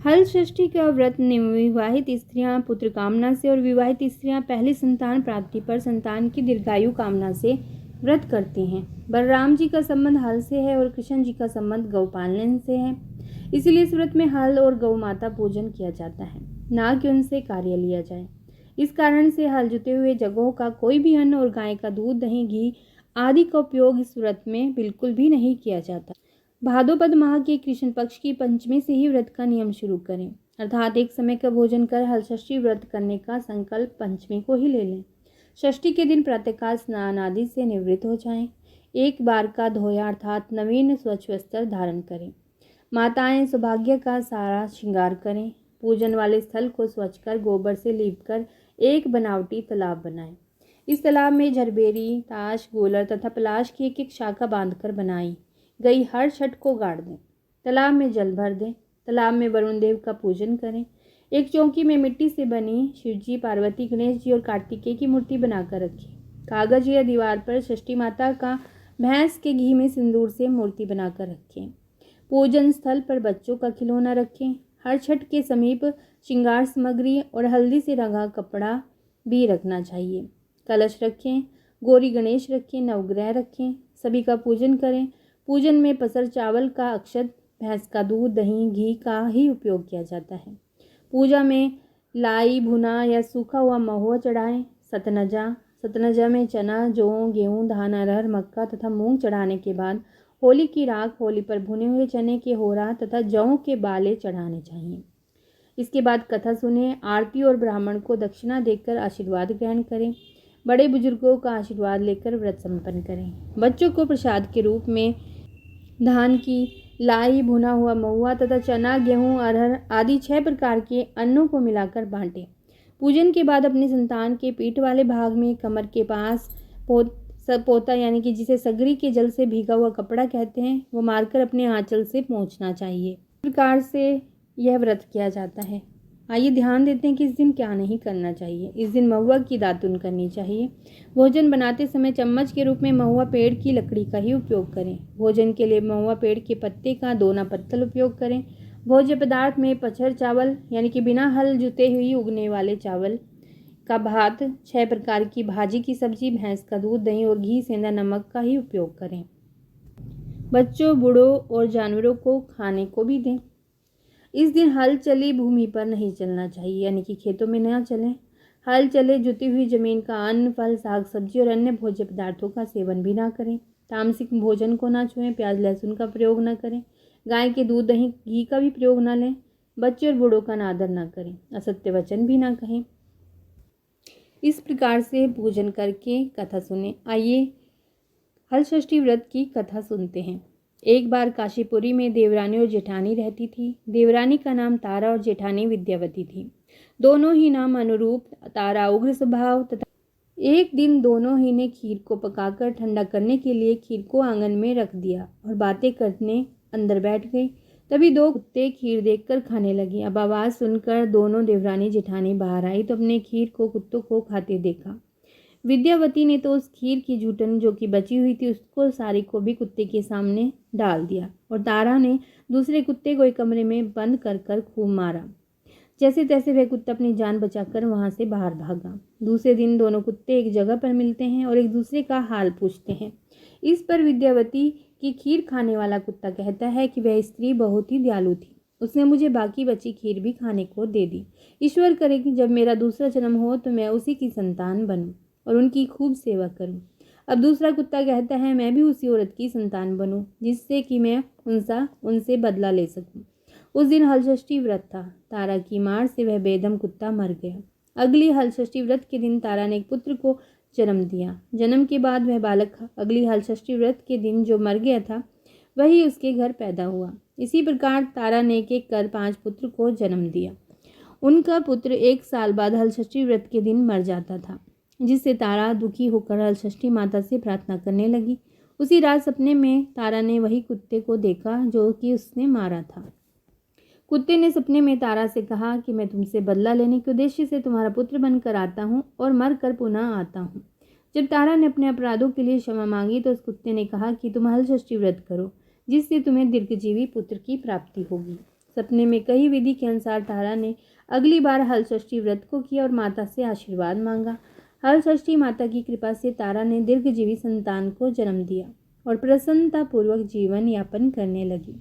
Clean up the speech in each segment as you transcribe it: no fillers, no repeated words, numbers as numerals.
हल षष्ठी का व्रत विवाहित स्त्रियां पुत्र कामना से और विवाहित स्त्रियां पहली संतान प्राप्ति पर संतान की दीर्घायु कामना से व्रत करती हैं। बलराम जी का संबंध हल से है और कृष्ण जी का संबंध गौपालन से है, इसलिए इस व्रत में हल और गौ माता पूजन किया जाता है, ना कि उनसे कार्य लिया जाए। इस कारण से हल जुते हुए जगहों का कोई भी अन्न और गाय का दूध, दही, घी आदि का उपयोग इस व्रत में बिल्कुल भी नहीं किया जाता। भाद्रपद माह के कृष्ण पक्ष की पंचमी से ही व्रत का नियम शुरू करें, अर्थात एक समय का भोजन कर हल षष्ठी व्रत करने का संकल्प पंचमी को ही ले लें। षष्ठी के दिन प्रातःकाल स्नान आदि से निवृत्त हो जाएं। एक बार का धोया अर्थात नवीन स्वच्छ वस्त्र धारण करें। माताएं सौभाग्य का सारा श्रृंगार करें। पूजन वाले स्थल को स्वच्छ कर गोबर से लीपकर एक बनावटी तालाब बनाएं। इस तालाब में झरबेरी, ताश, गोलर तथा पलाश की एक एक शाखा बांधकर बनाई गई हर छठ को गाड़ दें। तालाब में जल भर दें। तालाब में वरुण देव का पूजन करें। एक चौकी में मिट्टी से बनी शिवजी, पार्वती, गणेश जी और कार्तिकेय की मूर्ति बनाकर रखें। कागज या दीवार पर षष्ठी माता का भैंस के घी में सिंदूर से मूर्ति बनाकर रखें। पूजन स्थल पर बच्चों का खिलौना रखें। हर छठ के समीप श्रृंगार सामग्री और हल्दी से रंगा कपड़ा भी रखना चाहिए। कलश रखें, गौरी गणेश रखें, नवग्रह रखें। सभी का पूजन करें। पूजन में पसर चावल का अक्षत, भैंस का दूध, दही, घी का ही उपयोग किया जाता है। पूजा में लाई, भुना या सूखा हुआ महुआ चढ़ाएं। सतनजा में चना, जौ, गेहूं, धान, अरहर, मक्का तथा मूंग चढ़ाने के बाद होली की राख, होली पर भुने हुए चने के होरा तथा जौ के बाले चढ़ाने चाहिए। इसके बाद कथा सुने, आरती और ब्राह्मण को दक्षिणा देकर आशीर्वाद ग्रहण करें। बड़े बुजुर्गों का आशीर्वाद लेकर व्रत संपन्न करें। बच्चों को प्रसाद के रूप में धान की लाई, भुना हुआ महुआ तथा चना, गेहूं, अरहर आदि 6 प्रकार के अन्नों को मिलाकर बांटें। पूजन के बाद अपनी संतान के पीठ वाले भाग में कमर के पास पोता यानी कि जिसे सगरी के जल से भीगा हुआ कपड़ा कहते हैं, वो मारकर अपने आंचल से पोंछना चाहिए। इस प्रकार से यह व्रत किया जाता है। आइए ध्यान देते हैं कि इस दिन क्या नहीं करना चाहिए। इस दिन महुआ की दातुन करनी चाहिए। भोजन बनाते समय चम्मच के रूप में महुआ पेड़ की लकड़ी का ही उपयोग करें। भोजन के लिए महुआ पेड़ के पत्ते का दोना पत्तल उपयोग करें। भोज्य पदार्थ में पचर चावल यानी कि बिना हल जुते हुई उगने वाले चावल का भात, 6 प्रकार की भाजी की सब्जी, भैंस का दूध, दही और घी, सेंधा नमक का ही उपयोग करें। बच्चों, बूढ़ों और जानवरों को खाने को भी दें। इस दिन हल चली भूमि पर नहीं चलना चाहिए, यानी कि खेतों में न चलें। हल चले जुती हुई जमीन का अन्न, फल, साग सब्जी और अन्य भोज्य पदार्थों का सेवन भी ना करें। तामसिक भोजन को ना छुएं। प्याज लहसुन का प्रयोग न करें। गाय के दूध, दही, घी का भी प्रयोग न लें। बच्चे और बूढ़ों का अनादर न करें। असत्य वचन भी ना कहें। इस प्रकार से पूजन करके कथा सुने। आइए हल षष्ठी व्रत की कथा सुनते हैं। एक बार काशीपुरी में देवरानी और जेठानी रहती थी। देवरानी का नाम तारा और जेठानी विद्यावती थी। दोनों ही नाम अनुरूप। तारा उग्र स्वभाव तथा एक दिन दोनों ही ने खीर को पकाकर ठंडा करने के लिए खीर को आंगन में रख दिया और बातें करने अंदर बैठ गई। तभी 2 कुत्ते खीर देखकर खाने लगी। अब आवाज़ सुनकर दोनों देवरानी जेठानी बाहर आई तो अपने खीर को कुत्तों को खाते देखा। विद्यावती ने तो उस खीर की जूठन जो कि बची हुई थी उसको सारी को भी कुत्ते के सामने डाल दिया और तारा ने दूसरे कुत्ते को एक कमरे में बंद कर कर खूब मारा। जैसे तैसे वह कुत्ता अपनी जान बचाकर वहां से बाहर भागा। दूसरे दिन दोनों कुत्ते एक जगह पर मिलते हैं और एक दूसरे का हाल पूछते हैं। इस पर विद्यावती की खीर खाने वाला कुत्ता कहता है कि वह स्त्री बहुत ही दयालु थी, उसने मुझे बाकी बची खीर भी खाने को दे दी। ईश्वर करे कि जब मेरा दूसरा जन्म हो तो मैं उसी की संतान बनूं और उनकी खूब सेवा करूं। अब दूसरा कुत्ता कहता है मैं भी उसी औरत की संतान बनूं जिससे कि मैं उनसे बदला ले सकूं। उस दिन हलषष्ठी व्रत था। तारा की मार से वह बेदम कुत्ता मर गया। अगली हलषष्ठी व्रत के दिन तारा ने एक पुत्र को जन्म दिया। जन्म के बाद वह बालक अगली हलषष्ठी व्रत के दिन जो मर गया था वही उसके घर पैदा हुआ। इसी प्रकार तारा ने एक एक कर 5 पुत्र को जन्म दिया। उनका पुत्र 1 साल बाद हलषष्ठी व्रत के दिन मर जाता था, जिससे तारा दुखी होकर हलषष्ठी माता से प्रार्थना करने लगी। उसी रात सपने में तारा ने वही कुत्ते को देखा जो कि उसने मारा था। कुत्ते ने सपने में तारा से कहा कि मैं तुमसे बदला लेने के उद्देश्य से तुम्हारा पुत्र बनकर आता हूँ और मर कर पुनः आता हूँ। जब तारा ने अपने अपराधों के लिए क्षमा मांगी तो उस कुत्ते ने कहा कि तुम हलषष्ठी व्रत करो, जिससे तुम्हें दीर्घजीवी पुत्र की प्राप्ति होगी। सपने में कही विधि के अनुसार तारा ने अगली बार हलषष्ठी व्रत को किया और माता से आशीर्वाद मांगा। हलषष्ठी माता की कृपा से तारा ने दीर्घजीवी संतान को जन्म दिया और प्रसन्नता पूर्वक जीवन यापन करने लगी।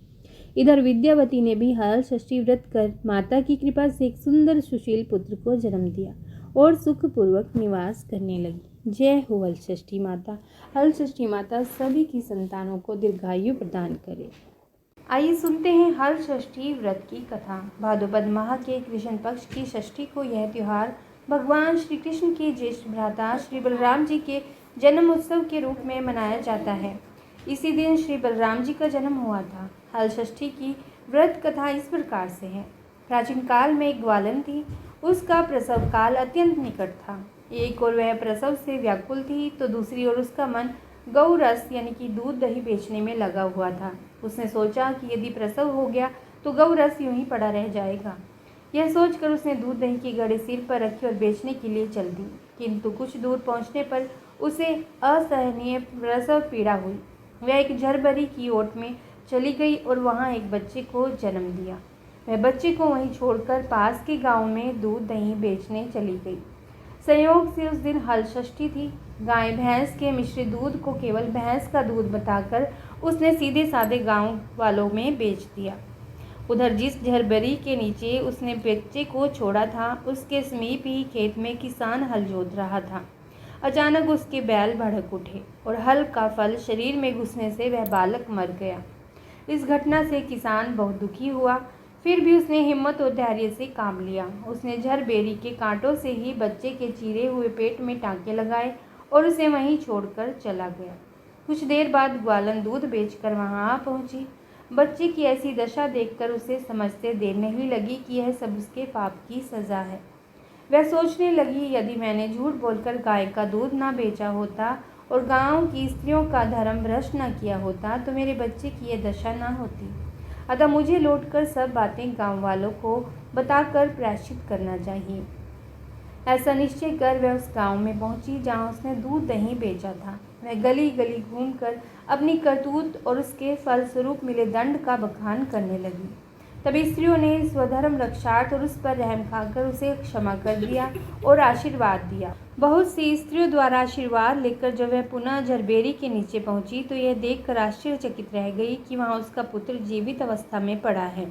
इधर विद्यावती ने भी हलषष्ठी व्रत कर माता की कृपा से एक सुंदर सुशील पुत्र को जन्म दिया और सुखपूर्वक निवास करने लगी। जय हो हलषष्ठी माता। हलषष्ठी माता सभी की संतानों को दीर्घायु प्रदान करे। आइए सुनते हैं हलषष्ठी व्रत की कथा। भाद्रपद माह के कृष्ण पक्ष की षष्ठी को यह त्योहार भगवान श्री कृष्ण के ज्येष्ठ भ्राता श्री बलराम जी के जन्म उत्सव के रूप में मनाया जाता है। इसी दिन श्री बलराम जी का जन्म हुआ था। हलषष्ठी की व्रत कथा इस प्रकार से है। प्राचीन काल में एक ग्वालन थी। उसका प्रसव काल अत्यंत निकट था। एक ओर वह प्रसव से व्याकुल थी तो दूसरी ओर उसका मन गौ रस यानी कि दूध दही बेचने में लगा हुआ था। उसने सोचा कि यदि प्रसव हो गया तो गौ रस यूं ही पड़ा रह जाएगा। यह सोचकर उसने दूध दही की घड़ी सिर पर रखी और बेचने के लिए चल दी। किंतु कुछ दूर पहुंचने पर उसे असहनीय प्रसव पीड़ा हुई। वह एक झरबरी की ओट में चली गई और वहां एक बच्चे को जन्म दिया। वह बच्चे को वहीं छोड़कर पास के गांव में दूध दही बेचने चली गई। संयोग से उस दिन हलषष्ठी थी। गाय भैंस के मिश्रित दूध को केवल भैंस का दूध बताकर उसने सीधे साधे गांव वालों में बेच दिया। उधर जिस झरबरी के नीचे उसने बच्चे को छोड़ा था उसके समीप ही खेत में किसान हल जोत रहा था। अचानक उसके बैल भड़क उठे और हल का फल शरीर में घुसने से वह बालक मर गया। इस घटना से किसान बहुत दुखी हुआ। फिर भी उसने हिम्मत और धैर्य से काम लिया। उसने झरबेरी के कांटों से ही बच्चे के चीरे हुए पेट में टाँके लगाए और उसे वहीं छोड़कर चला गया। कुछ देर बाद ग्वालन दूध बेचकर वहां आ पहुंची। बच्चे की ऐसी दशा देखकर उसे समझते देर नहीं लगी कि यह सब उसके पाप की सजा है। वह सोचने लगी, यदि मैंने झूठ बोलकर गाय का दूध ना बेचा होता और गांव की स्त्रियों का धर्म भ्रष्ट न किया होता तो मेरे बच्चे की यह दशा ना होती। अतः मुझे लौटकर सब बातें गांव वालों को बताकर प्रायश्चित करना चाहिए। ऐसा निश्चय कर वह उस गांव में पहुंची जहां उसने दूध दही बेचा था। वह गली गली घूमकर अपनी करतूत और उसके फलस्वरूप मिले दंड का बखान करने लगी। तभी स्त्रियों ने स्वधर्म रक्षार्थ और उस पर रहम खाकर उसे क्षमा कर दिया और आशीर्वाद दिया। बहुत सी स्त्रियों द्वारा आशीर्वाद लेकर जब वह पुनः झरबेरी के नीचे पहुंची तो यह देखकर आश्चर्यचकित रह गई कि वहां उसका पुत्र जीवित अवस्था में पड़ा है।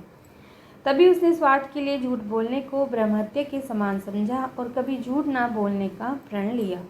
तभी उसने स्वार्थ के लिए झूठ बोलने को ब्रह्महत्या के समान समझा और कभी झूठ ना बोलने का प्रण लिया।